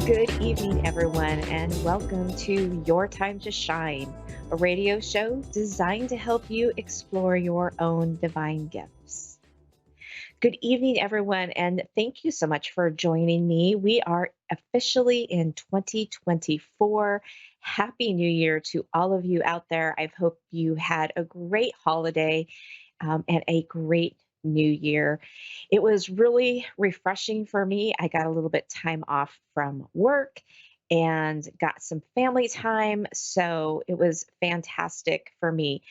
Good evening, everyone, and welcome to Your Time to Shine, a radio show designed to help you explore your own divine gifts. Good evening, everyone, and thank you so much for joining me. We are officially in 2024. Happy New Year to all of you out there. I hope you had a great holiday and a great new year. It was really refreshing for me. I got a little bit time off from work and got some family time. So it was fantastic for me.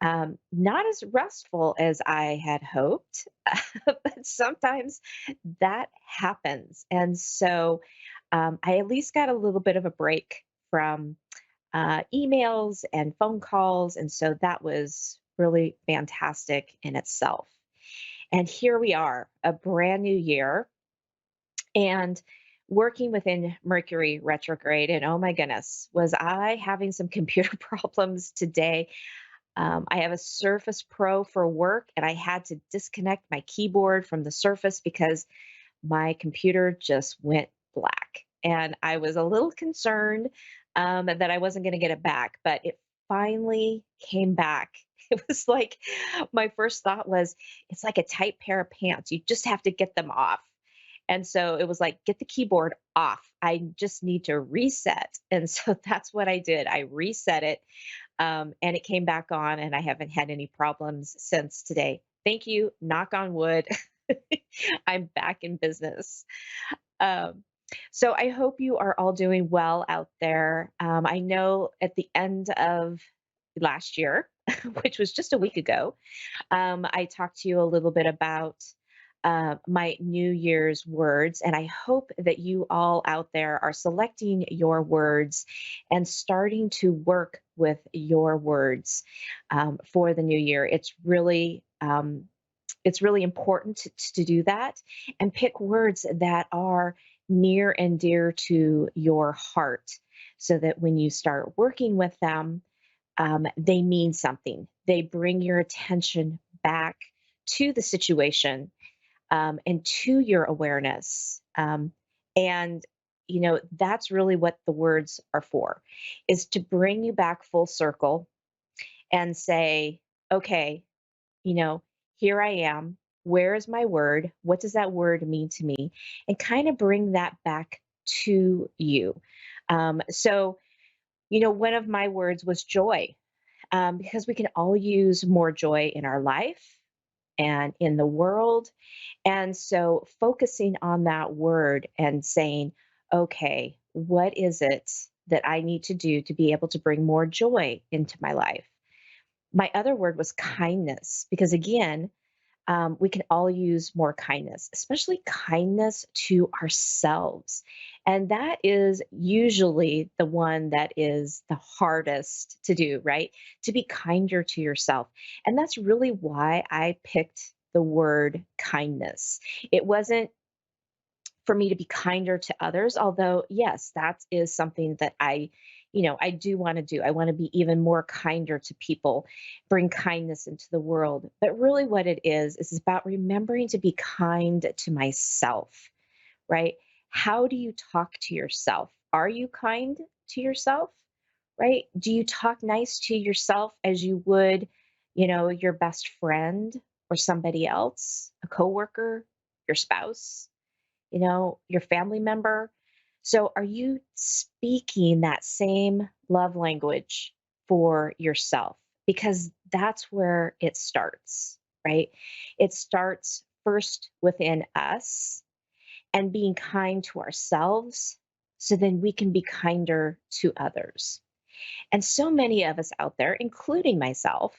Not as restful as I had hoped, but sometimes that happens. And so I at least got a little bit of a break from emails and phone calls. And so that was really fantastic in itself. And here we are, a brand new year, and working within Mercury retrograde. And oh my goodness, was I having some computer problems today? I have a Surface Pro for work, and I had to disconnect my keyboard from the Surface because my computer just went black. And I was a little concerned that I wasn't going to get it back, but it finally came back. It was like my first thought was, it's like a tight pair of pants. You just have to get them off. And so it was like, get the keyboard off. I just need to reset. And so that's what I did. I reset it and it came back on, and I haven't had any problems since today. Thank you. Knock on wood. I'm back in business. Um, so I hope you are all doing well out there. I know at the end of last year, which was just a week ago, I talked to you a little bit about my New Year's words, and I hope that you all out there are selecting your words and starting to work with your words for the new year. It's really important to do that and pick words that are near and dear to your heart so that when you start working with them, they mean something. They bring your attention back to the situation and to your awareness. And that's really what the words are for, is to bring you back full circle and say, okay, you know, here I am. Where is my word? What does that word mean to me? And kind of bring that back to you. So, one of my words was joy, because we can all use more joy in our life and in the world. And so, focusing on that word and saying, okay, what is it that I need to do to be able to bring more joy into my life? My other word was kindness, because again, we can all use more kindness, especially kindness to ourselves. And that is usually the one that is the hardest to do, right? To be kinder to yourself. And that's really why I picked the word kindness. It wasn't for me to be kinder to others, although, yes, that is something that I do want to do. I want to be even more kinder to people, bring kindness into the world. But really, what it is about remembering to be kind to myself, right? How do you talk to yourself? Are you kind to yourself, right? Do you talk nice to yourself as you would, your best friend or somebody else, a coworker, your spouse? Your family member. So are you speaking that same love language for yourself? Because that's where it starts, right? It starts first within us and being kind to ourselves so then we can be kinder to others. And so many of us out there, including myself,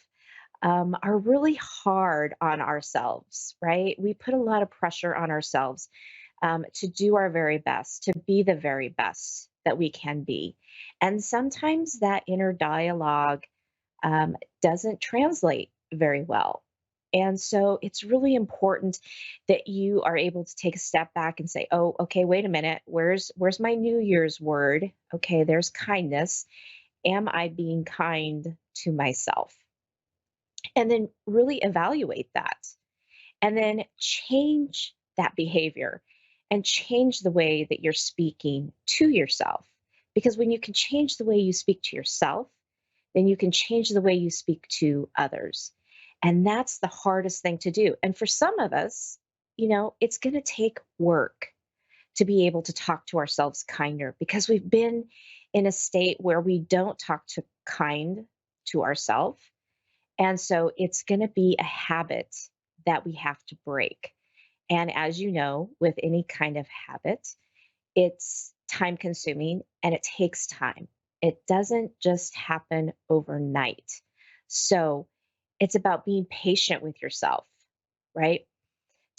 are really hard on ourselves, right? We put a lot of pressure on ourselves to do our very best, to be the very best that we can be. And sometimes that inner dialogue doesn't translate very well. And so it's really important that you are able to take a step back and say, "Oh, okay, wait a minute. Where's my New Year's word? Okay, there's kindness. Am I being kind to myself?" And then really evaluate that and then change that behavior. and change the way that you're speaking to yourself. Because when you can change the way you speak to yourself, then you can change the way you speak to others. And that's the hardest thing to do. And for some of us, it's going to take work to be able to talk to ourselves kinder because we've been in a state where we don't talk to kind to ourselves. And so it's going to be a habit that we have to break. And as you know, with any kind of habit, it's time consuming and it takes time. It doesn't just happen overnight. So it's about being patient with yourself, right?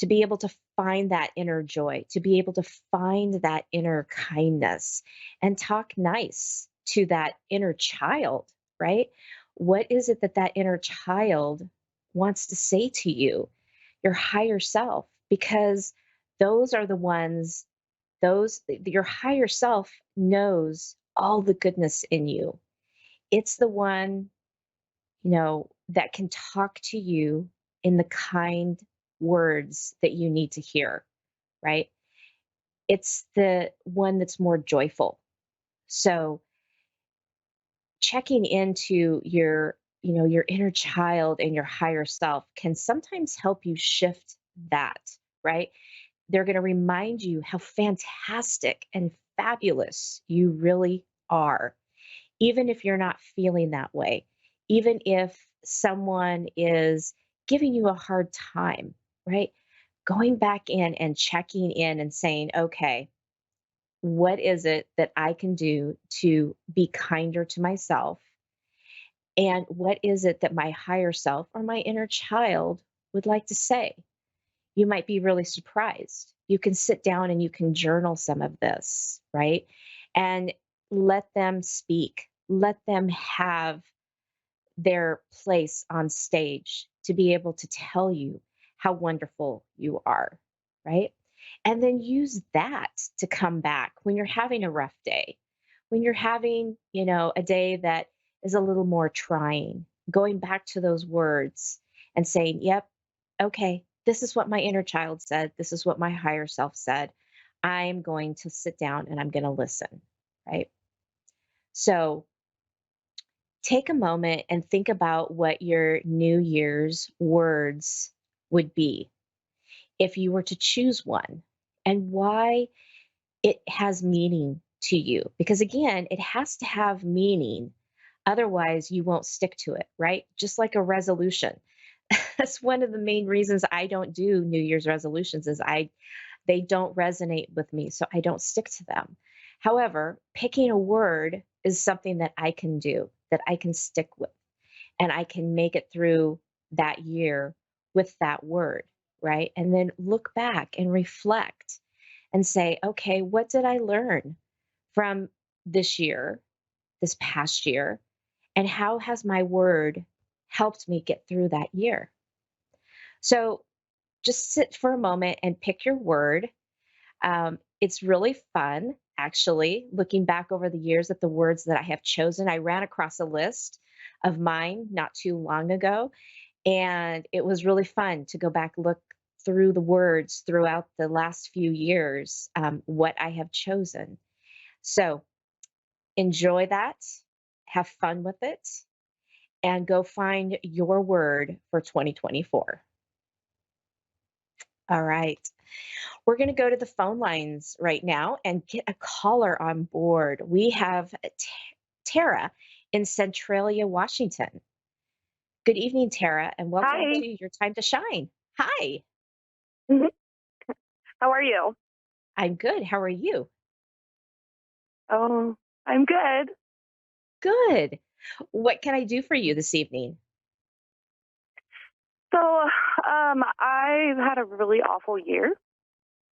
To be able to find that inner joy, to be able to find that inner kindness and talk nice to that inner child, right? What is it that that inner child wants to say to you, your higher self? Because those are the ones, your higher self knows all the goodness in you. It's the one, that can talk to you in the kind words that you need to hear, right? It's the one that's more joyful. So checking into your inner child and your higher self can sometimes help you shift that, right? They're going to remind you how fantastic and fabulous you really are, even if you're not feeling that way, even if someone is giving you a hard time, right? Going back in and checking in and saying, okay, what is it that I can do to be kinder to myself? And what is it that my higher self or my inner child would like to say? You might be really surprised. You can sit down and you can journal some of this, right? And let them speak. Let them have their place on stage to be able to tell you how wonderful you are, right? And then use that to come back when you're having a rough day, when you're having, a day that is a little more trying, going back to those words and saying, yep, okay, this is what my inner child said. This is what my higher self said. I'm going to sit down and I'm going to listen, right? So, take a moment and think about what your New Year's words would be if you were to choose one and why it has meaning to you. Because again, it has to have meaning. Otherwise, you won't stick to it, right? Just like a resolution. That's one of the main reasons I don't do New Year's resolutions is they don't resonate with me, so I don't stick to them. However, picking a word is something that I can do, that I can stick with, and I can make it through that year with that word, right? And then look back and reflect and say, okay, what did I learn from this year, this past year? And how has my word helped me get through that year? So just sit for a moment and pick your word. It's really fun, actually, looking back over the years at the words that I have chosen. I ran across a list of mine not too long ago, and it was really fun to go back, look through the words throughout the last few years, what I have chosen. So enjoy that, have fun with it, and go find your word for 2024. All right. We're going to go to the phone lines right now and get a caller on board. We have Tara in Centralia, Washington. Good evening, Tara, and welcome Hi. to Your Time to Shine. Hi, Mhm. How are you? I'm good. How are you? Oh, I'm good. Good. What can I do for you this evening? So, I've had a really awful year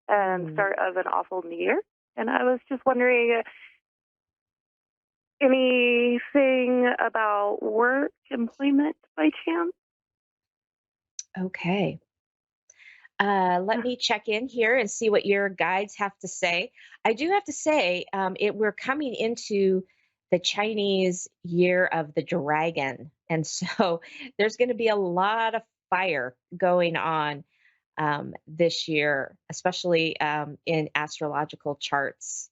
and Mm, start of an awful new year, and I was just wondering anything about work, employment by chance? okay. Let me check in here and see what your guides have to say. I do have to say, we're coming into the Chinese year of the dragon. And so there's going to be a lot of fire going on. this year, especially in astrological charts.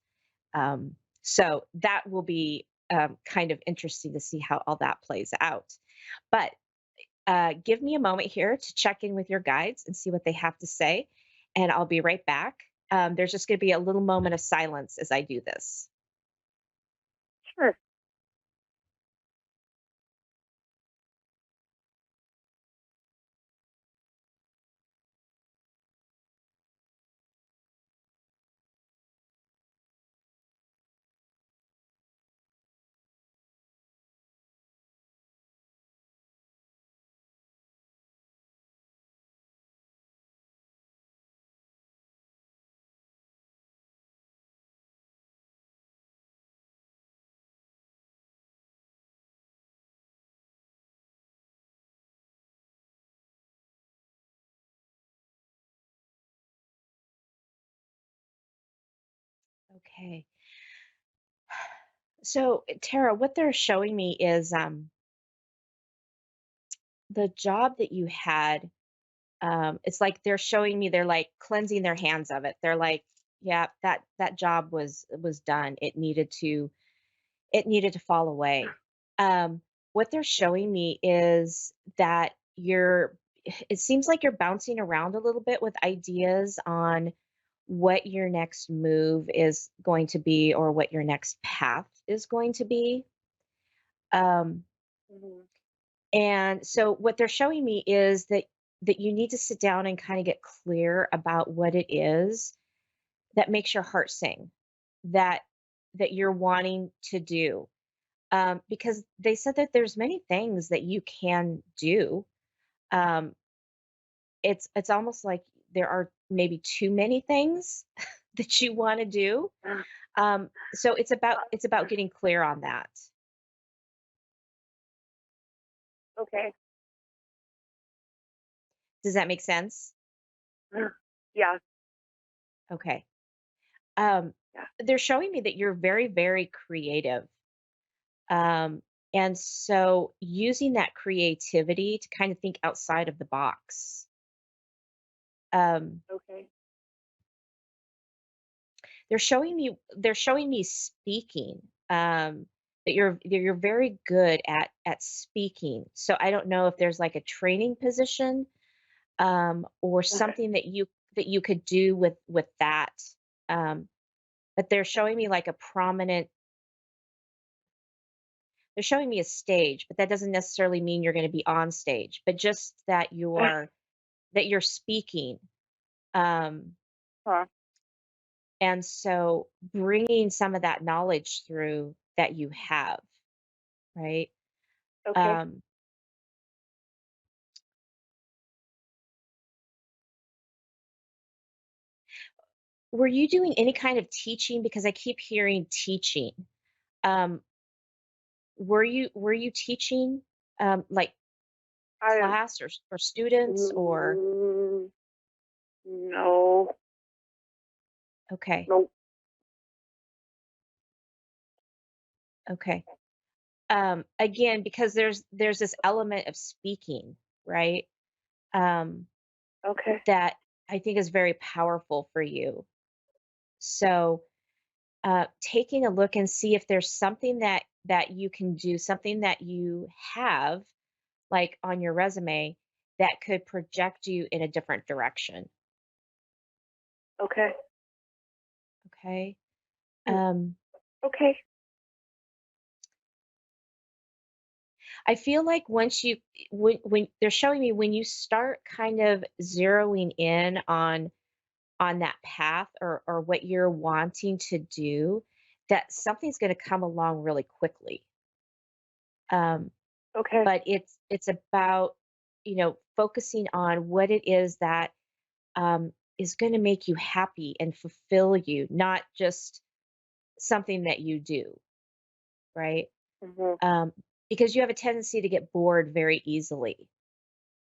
So that will be kind of interesting to see how all that plays out. But give me a moment here to check in with your guides and see what they have to say, and I'll be right back. There's just going to be a little moment of silence as I do this. Sure. Okay. So, Tara, what they're showing me is the job that you had. It's like they're showing me they're like cleansing their hands of it. They're like, yeah, that job was done. It needed to fall away. What they're showing me is that it seems like you're bouncing around a little bit with ideas on what your next move is going to be or what your next path is going to be. Um, Hmm. and so what they're showing me is that you need to sit down and kind of get clear about what it is that makes your heart sing, that that you're wanting to do. Because they said that there's many things that you can do. Um, it's almost like there are maybe too many things that you want to do. So it's about getting clear on that. Okay. Does that make sense? Yeah. Okay. Yeah. They're showing me that you're very, very creative. Um, and so using that creativity to kind of think outside of the box. Um, Okay. they're showing me speaking. That you're very good at speaking. So I don't know if there's like a training position or something that you could do with that. Um, but they're showing me a stage, but that doesn't necessarily mean you're going to be on stage, but just that you're speaking. Um, Huh. and so bringing some of that knowledge through that you have, right? Okay. Um, were you doing any kind of teaching? Because I keep hearing teaching. Um, were you teaching like I class or students or mm, no. okay, Nope. okay. Again, because there's this element of speaking, right? Um, Okay. that I think is very powerful for you. So taking a look and see if there's something that you can do, something that you have like on your resume that could project you in a different direction. Okay. Okay. Hmm. Um, Okay. I feel like once when they're showing me when you start kind of zeroing in on that path or what you're wanting to do, that something's going to come along really quickly. Um, Okay. but it's about focusing on what it is that is going to make you happy and fulfill you, not just something that you do, right? Mhm. um, because you have a tendency to get bored very easily,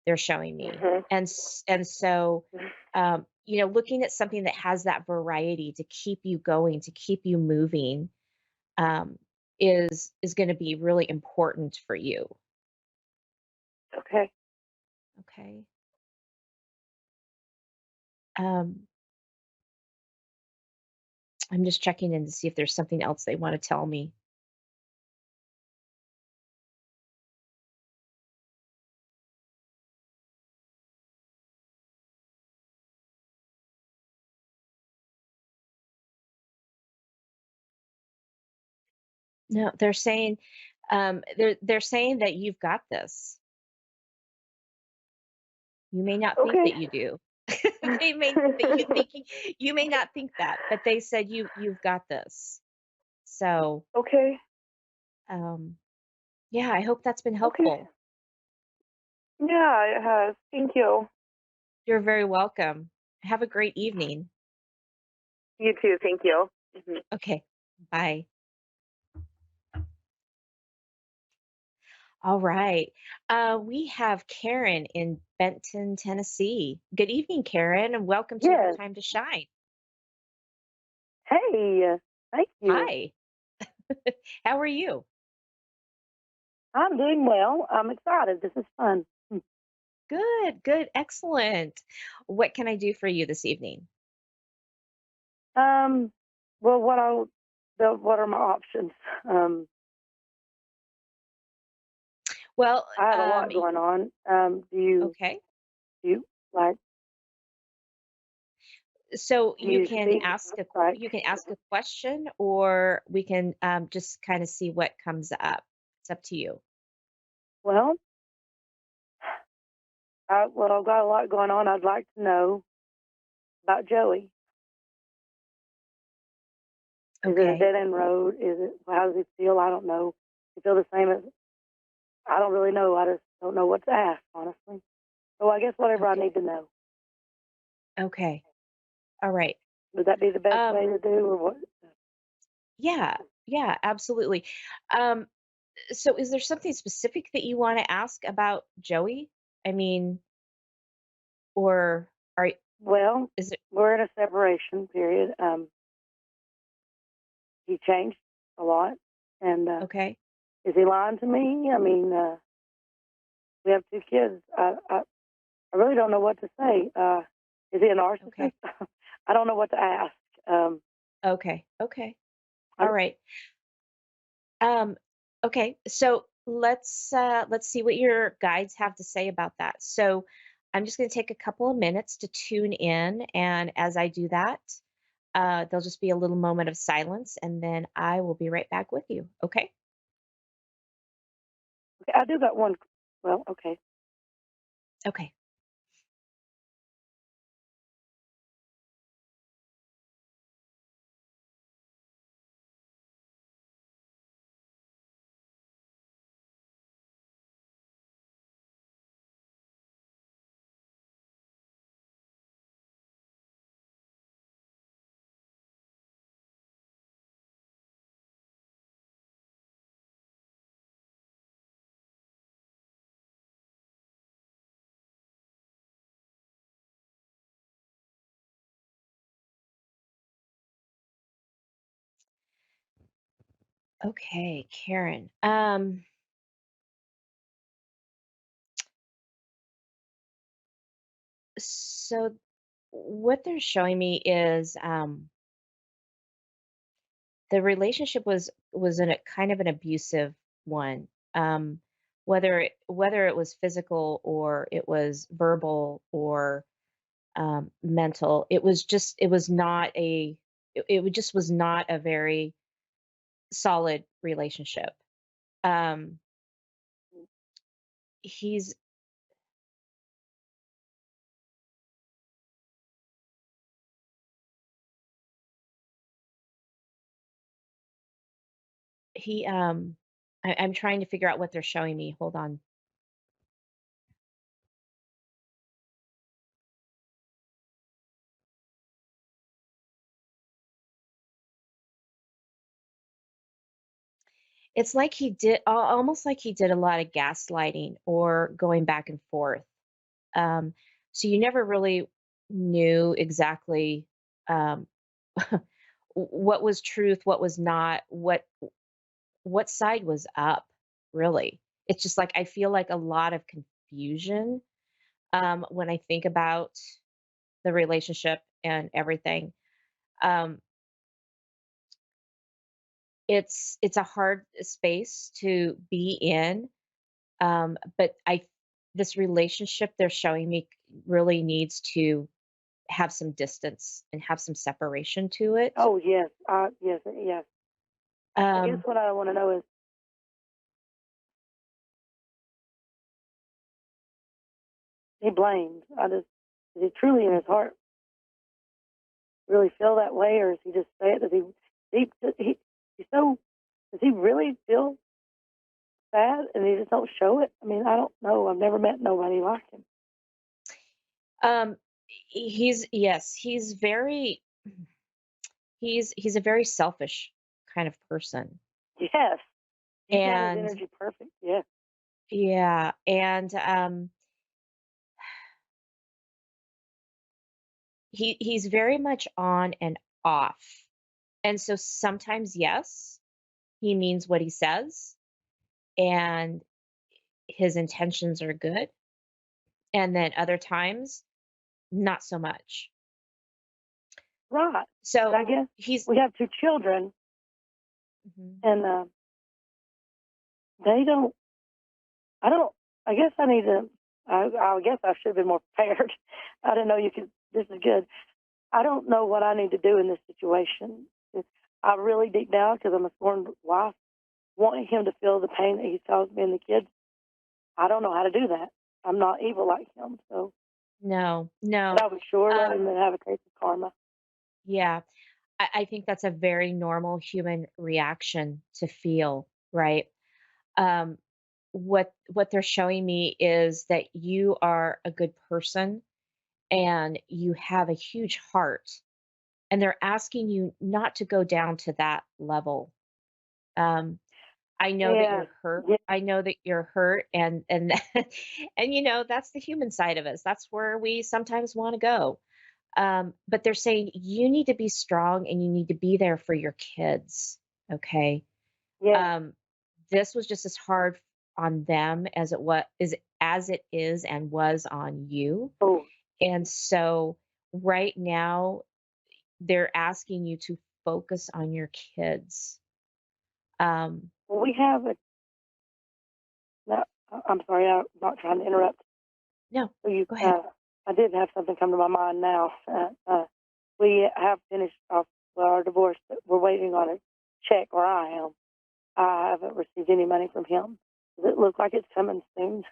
they're showing me. Mhm. And so looking at something that has that variety to keep you going, to keep you moving, um, is going to be really important for you. Okay. Okay. Um, I'm just checking in to see if there's something else they want to tell me. No, they're saying that you've got this. You may not think Okay. that you do. They may that you think you may not think that, but they said you've got this. So, Okay. um, yeah, I hope that's been Okay. helpful. Yeah, it has. Thank you. You're very welcome. Have a great evening. You too. Thank you. Okay. Bye. All right. We have Karen in Benton, Tennessee. Good evening, Karen, and welcome to Your Yes. Time to Shine. Hey, thank you. Hi. How are you? I'm doing well. I'm excited. This is fun. Good, good, excellent. What can I do for you this evening? Um, well, what are my options? Um, Well, I have a lot going on. okay. Do you like, So do you think like, you can ask a question, or we can just kind of see what comes up. It's up to you. well, I've got a lot going on. I'd like to know about Joey. Is it a Okay. dead end road? How does he feel? I don't know. He feel the same as, I don't really know. I just don't know what to ask, honestly. So I guess whatever I Okay. need to know. Okay. All right. Would that be the best Um way to do, or what? yeah. Yeah, absolutely. Um so is there something specific that you want to ask about Joey? I mean, or are Well, is it we're in a separation period. He changed a lot, and okay? is he lying to me? I mean, we have two kids. I really don't know what to say. Is he a narcissist? Okay. I don't know what to ask. Um, Okay. Okay. I, All right. Um, okay, so let's see what your guides have to say about that. So I'm just going to take a couple of minutes to tune in, and as I do that, there'll just be a little moment of silence, and then I will be right back with you. Okay? okay, I do got one. Well, okay. Okay. Okay, Karen. So what they're showing me is the relationship was in a kind of an abusive one. Whether it was physical or it was verbal or mental, it was not just was not a very solid relationship. Um, he's he I'm trying to figure out what they're showing me. Hold on. It's like almost like he did a lot of gaslighting or going back and forth. Um, so you never really knew exactly um, what was truth, what was not, what side was up, really. It's just like I feel like a lot of confusion when I think about the relationship and everything. Um, it's a hard space to be in, but I this relationship they're showing me really needs to have some distance and have some separation to it. Oh, yes. Yes, yes. I guess Um, what I want to know is he blamed. Is he truly in his heart really feel that way, or is he just say it? He's so, does he really feel sad and he just don't show it? I mean, I don't know. I've never met nobody like him. um, he's yes, he's a very selfish kind of person. Yes. He's got his And energy perfect. Yes. yeah, and he's very much on and off. And so sometimes yes, he means what he says and his intentions are good, and then other times not so much. Right. But So I guess he's we have two children, mhm. and they don't, I don't, I guess I need to, I guess I should have been more prepared. I didn't know you could, this is good. I don't know what I need to do in this situation. I really deep down, because I'm a sworn wife, wanting him to feel the pain that he's caused me and the kids. I don't know how to do that. I'm not evil like him, so. No, But no. I would sure let Um, him have a taste of karma. yeah, I think that's a very normal human reaction to feel, right? Um, what they're showing me is that you are a good person and you have a huge heart, and they're asking you not to go down to that level. Um, I know that Yeah, you're hurt. yeah, I know that you're hurt, and and that's the human side of us. That's where we sometimes want to go. But they're saying you need to be strong and you need to be there for your kids. Okay. yeah. Um, this was just as hard on them as it is and was on you. Oh, And so right now they're asking you to focus on your kids. Um, well, we have a. No, I'm sorry, I'm not trying to interrupt. no, So you, go ahead. I did have something come to my mind now. We have finished off well, our divorce, but we're waiting on a check, or I am. I haven't received any money from him. Does it look like it's coming soon?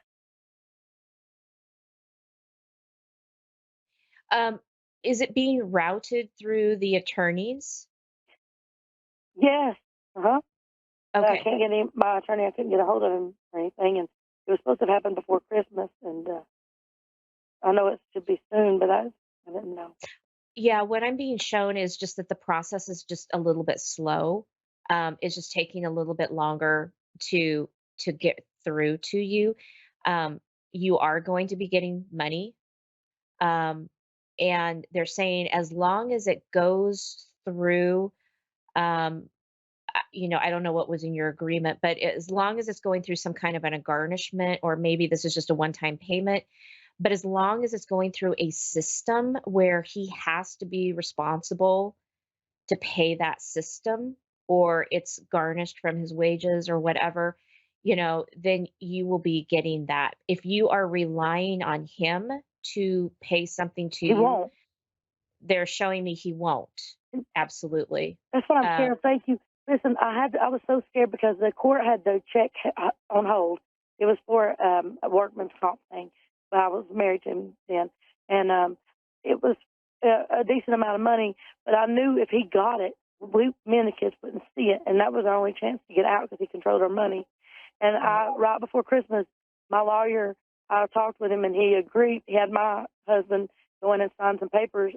Um, is it being routed through the attorneys? Yes. Uh huh. But I Okay. can't get any. My attorney, I couldn't get a hold of him or anything, and it was supposed to happen before Christmas, and I know it should be soon, but I didn't know. Yeah, what I'm being shown is just that the process is just a little bit slow. It's just taking a little bit longer to get through to you. Um, you are going to be getting money, um, and they're saying as long as it goes through, I don't know what was in your agreement, but as long as it's going through some kind of a garnishment, or maybe this is just a one-time payment, but as long as it's going through a system where he has to be responsible to pay that system, or it's garnished from his wages or whatever, then you will be getting that. If you are relying on him to pay something to He you, won't. they're showing me he won't. Absolutely. That's what I'm Um, scared of. Thank you. Listen, I was so scared because the court had the check on hold. It was for a workman's comp thing, but I was married to him then, and it was a decent amount of money. But I knew if he got it, me and the kids wouldn't see it, and that was our only chance to get out because he controlled our money. And right. right before Christmas, my lawyer, I talked with him, and he agreed. He had my husband go in and sign some papers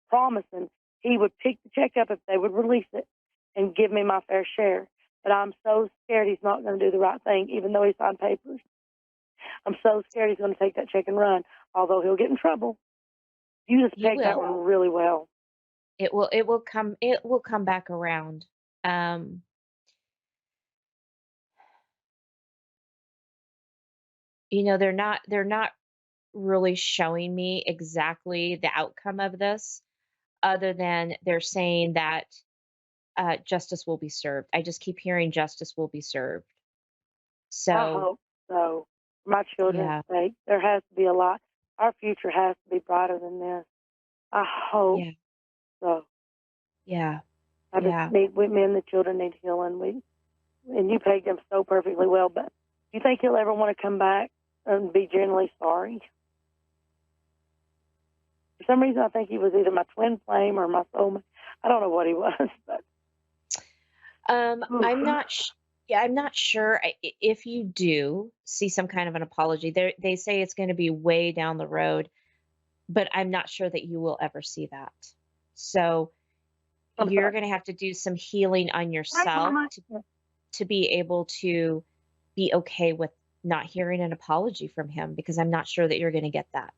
promising he would pick the check up if they would release it and give me my fair share. But I'm so scared he's not going to do the right thing, even though he signed papers. I'm so scared he's going to take that check and run, although he'll get in trouble. You just He pegged that will. one really well. It will come back around. Um, they're not really showing me exactly the outcome of this, other than they're saying that justice will be served. I just keep hearing justice will be served. I So, hope so. For my children's yeah, sake, there has to be a lot. Our future has to be brighter than this. I hope yeah, so. yeah, I just yeah. need, we men, the children need healing. And you paid them so perfectly well, but do you think he'll ever want to come back and be genuinely sorry? For some reason, I think he was either my twin flame or my soulmate. I don't know what he was, but oof. I'm not. Yeah, I'm not sure if you do see some kind of an apology. They say it's going to be way down the road, but I'm not sure that you will ever see that. So I'm you're sorry. going to have to do some healing on Right, yourself Mama? to be able to be okay with not hearing an apology from him because I'm not sure that you're going to get that.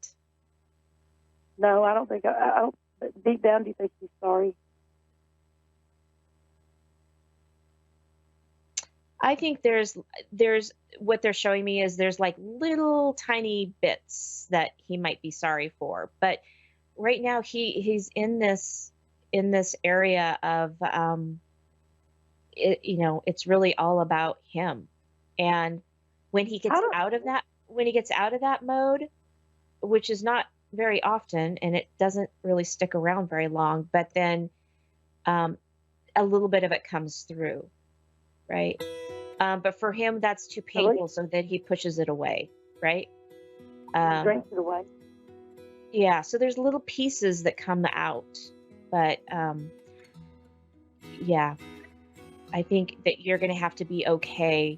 No, I don't think. I don't. But deep down, do you think he's sorry? I think there's what they're showing me is there's like little tiny bits that he might be sorry for, but right now he's in this area of it's really all about him. And when he I gets don't. out of that mode, which is not very often and it doesn't really stick around very long, but then um, a little bit of it comes through, right? But for him, that's too Really, painful, so then he pushes it away, right? he Um, drinks it away. yeah, so there's little pieces that come out, but yeah, I think that you're going to have to be okay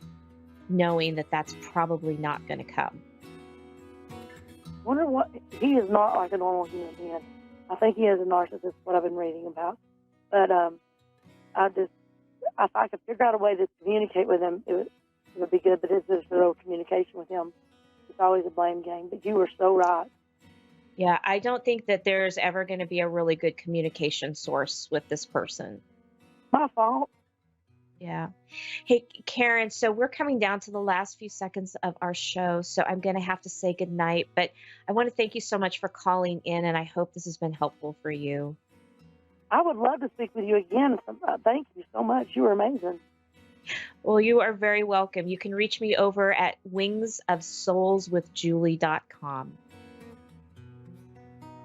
knowing that that's probably not going to come. Wonder what he is not like a normal human being. I think he is a narcissist. What I've been reading about, but I just if I could figure out a way to communicate with him, it would be good. But there's no communication with him. It's always a blame game. But you were so right. Yeah, I don't think that there's ever going to be a really good communication source with this person. My fault. Yeah. Hey, Karen, so we're coming down to the last few seconds of our show, so I'm going to have to say goodnight, but I want to thank you so much for calling in, and I hope this has been helpful for you. I would love to speak with you again. Thank you so much. You were amazing. Well, you are very welcome. You can reach me over at wingsofsoulswithjulie.com.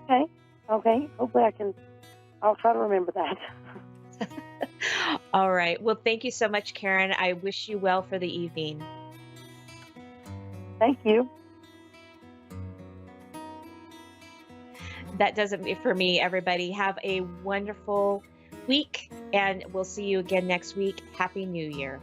Okay. Okay. Hopefully I can. I'll try to remember that. All right. Well, thank you so much, Karen. I wish you well for the evening. Thank you. That does it for me, everybody. Have a wonderful week, and we'll see you again next week. Happy New Year.